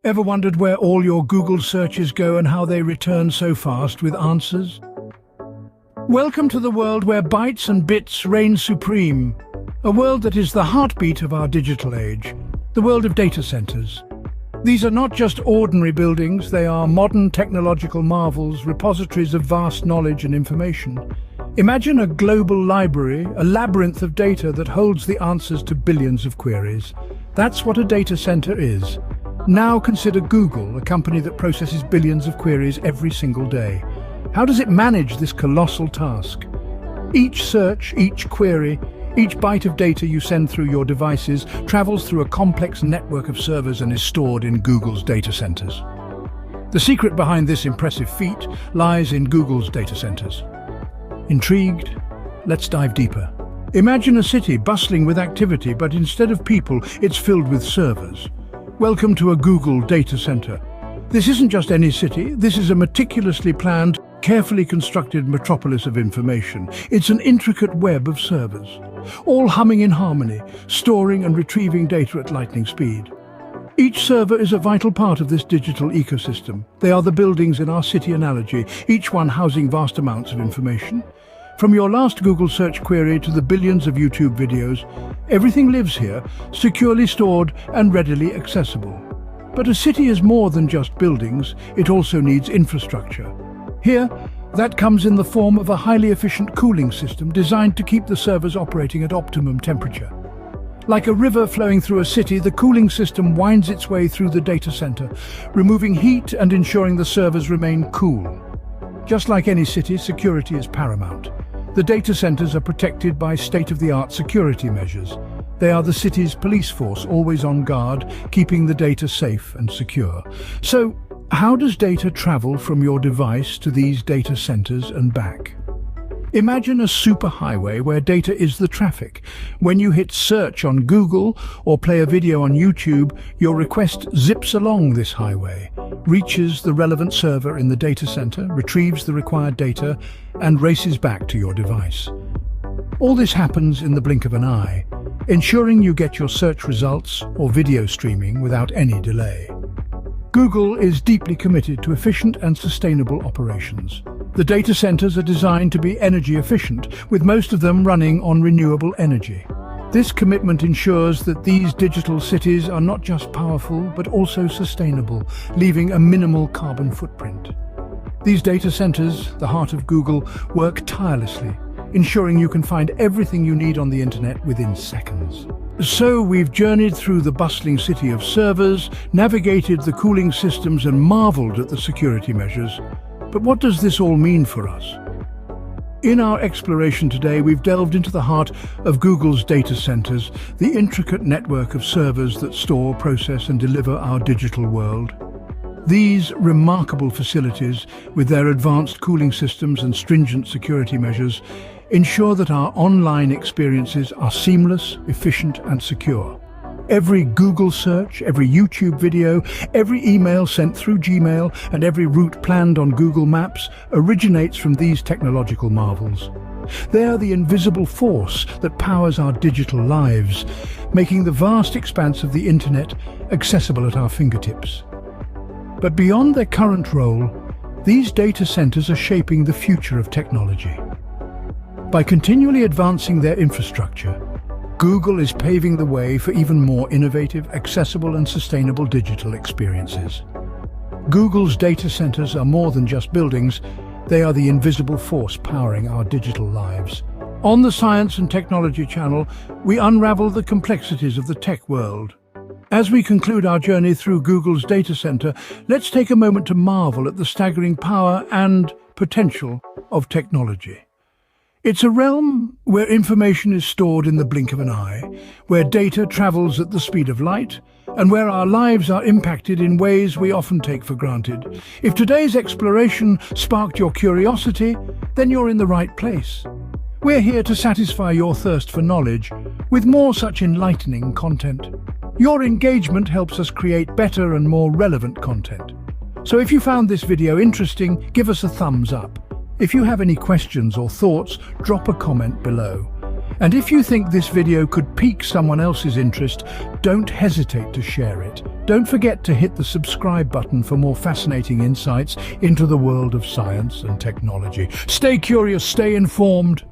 Ever wondered where all your Google searches go and how they return so fast with answers? Welcome to the world where bytes and bits reign supreme. A world that is the heartbeat of our digital age. The world of data centers. These are not just ordinary buildings, they are modern technological marvels, repositories of vast knowledge and information. Imagine a global library, a labyrinth of data that holds the answers to billions of queries. That's what a data center is. Now consider Google, a company that processes billions of queries every single day. How does it manage this colossal task? Each search, each query, each byte of data you send through your devices travels through a complex network of servers and is stored in Google's data centers. The secret behind this impressive feat lies in Google's data centers. Intrigued? Let's dive deeper. Imagine a city bustling with activity, but instead of people, it's filled with servers. Welcome to a Google data center. This isn't just any city, this is a meticulously planned, carefully constructed metropolis of information. It's an intricate web of servers, all humming in harmony, storing and retrieving data at lightning speed. Each server is a vital part of this digital ecosystem. They are the buildings in our city analogy, each one housing vast amounts of information. From your last Google search query to the billions of YouTube videos, everything lives here, securely stored and readily accessible. But a city is more than just buildings, it also needs infrastructure. Here, that comes in the form of a highly efficient cooling system designed to keep the servers operating at optimum temperature. Like a river flowing through a city, the cooling system winds its way through the data center, removing heat and ensuring the servers remain cool. Just like any city, security is paramount. The data centers are protected by state-of-the-art security measures. They are the city's police force, always on guard, keeping the data safe and secure. So, how does data travel from your device to these data centers and back? Imagine a superhighway where data is the traffic. When you hit search on Google or play a video on YouTube, your request zips along this highway, reaches the relevant server in the data center, retrieves the required data, and races back to your device. All this happens in the blink of an eye, ensuring you get your search results or video streaming without any delay. Google is deeply committed to efficient and sustainable operations. The data centers are designed to be energy efficient, with most of them running on renewable energy. This commitment ensures that these digital cities are not just powerful, but also sustainable, leaving a minimal carbon footprint. These data centers, the heart of Google, work tirelessly, ensuring you can find everything you need on the internet within seconds. So we've journeyed through the bustling city of servers, navigated the cooling systems and marveled at the security measures. But what does this all mean for us? In our exploration today, we've delved into the heart of Google's data centers, the intricate network of servers that store, process and deliver our digital world. These remarkable facilities, with their advanced cooling systems and stringent security measures, ensure that our online experiences are seamless, efficient and secure. Every Google search, every YouTube video, every email sent through Gmail and every route planned on Google Maps originates from these technological marvels. They are the invisible force that powers our digital lives, making the vast expanse of the internet accessible at our fingertips. But beyond their current role, these data centers are shaping the future of technology. By continually advancing their infrastructure, Google is paving the way for even more innovative, accessible and sustainable digital experiences. Google's data centers are more than just buildings, they are the invisible force powering our digital lives. On the Science and Technology channel, we unravel the complexities of the tech world. As we conclude our journey through Google's data center, let's take a moment to marvel at the staggering power and potential of technology. It's a realm where information is stored in the blink of an eye, where data travels at the speed of light, and where our lives are impacted in ways we often take for granted. If today's exploration sparked your curiosity, then you're in the right place. We're here to satisfy your thirst for knowledge with more such enlightening content. Your engagement helps us create better and more relevant content. So if you found this video interesting, give us a thumbs up. If you have any questions or thoughts, drop a comment below. And if you think this video could pique someone else's interest, don't hesitate to share it. Don't forget to hit the subscribe button for more fascinating insights into the world of science and technology. Stay curious, stay informed.